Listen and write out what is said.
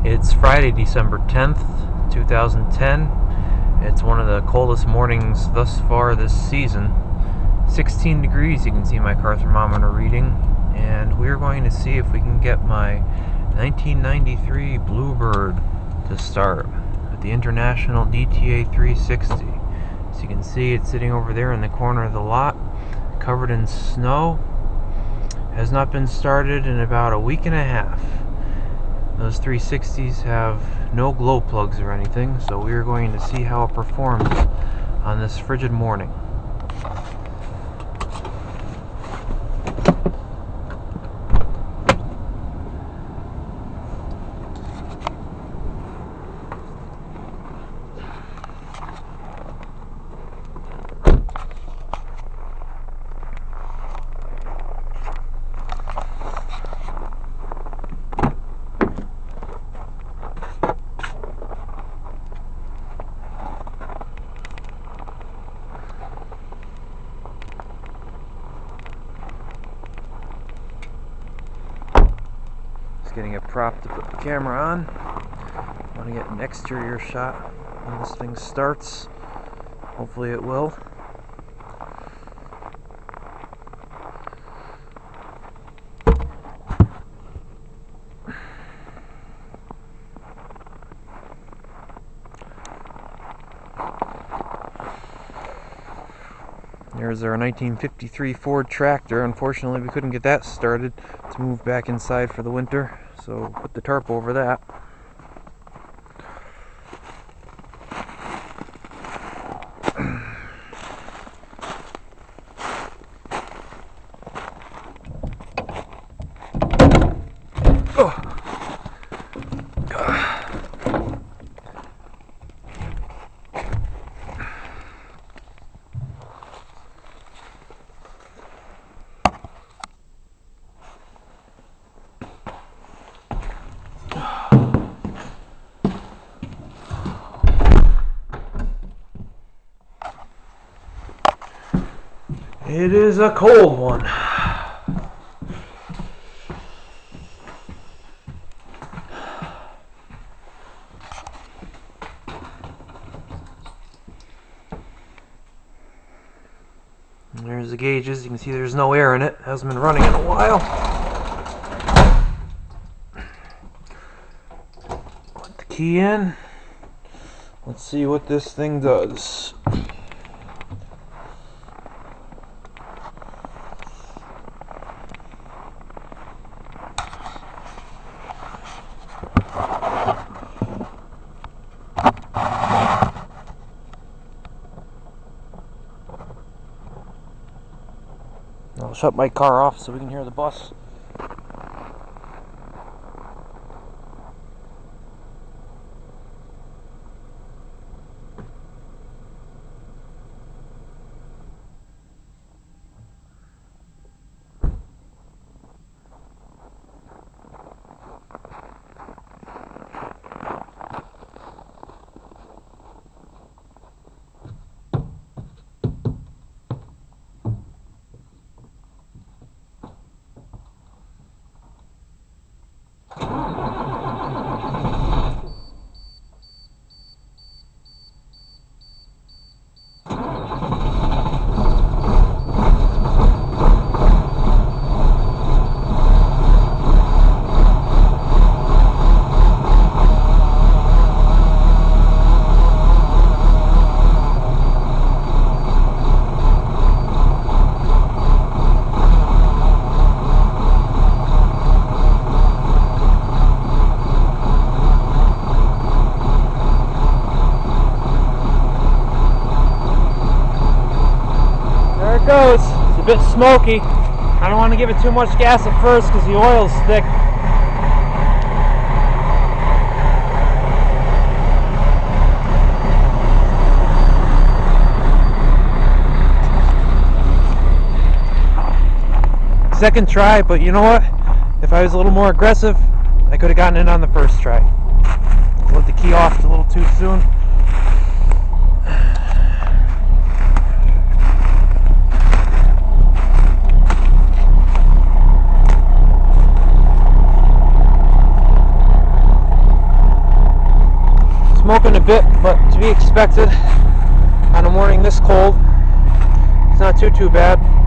It's Friday, December 10th, 2010. It's one of the coldest mornings thus far this season. 16 degrees, you can see my car thermometer reading. And we're going to see if we can get my 1993 Blue Bird to start with the International DTA360. So you can see it's sitting over there in the corner of the lot, covered in snow. Has not been started in about a week and a half. Those 360s have no glow plugs or anything, so we are going to see how it performs on this frigid morning. Getting a prop to put the camera on. I want to get an exterior shot when this thing starts. Hopefully it will. There's our 1953 Ford tractor. Unfortunately, we couldn't get that started to move back inside for the winter, so put the tarp over that. It is a cold one. And there's the gauges. You can see there's no air in it. Hasn't been running in a while. Put the key in. Let's see what this thing does. I'll shut my car off so we can hear the bus. Goes. It's a bit smoky. I don't want to give it too much gas at first because the oil's thick. Second try, but you know what? If I was a little more aggressive, I could have gotten it on the first try. Let the key off a little too soon. to be expected on a morning this cold. It's not too bad.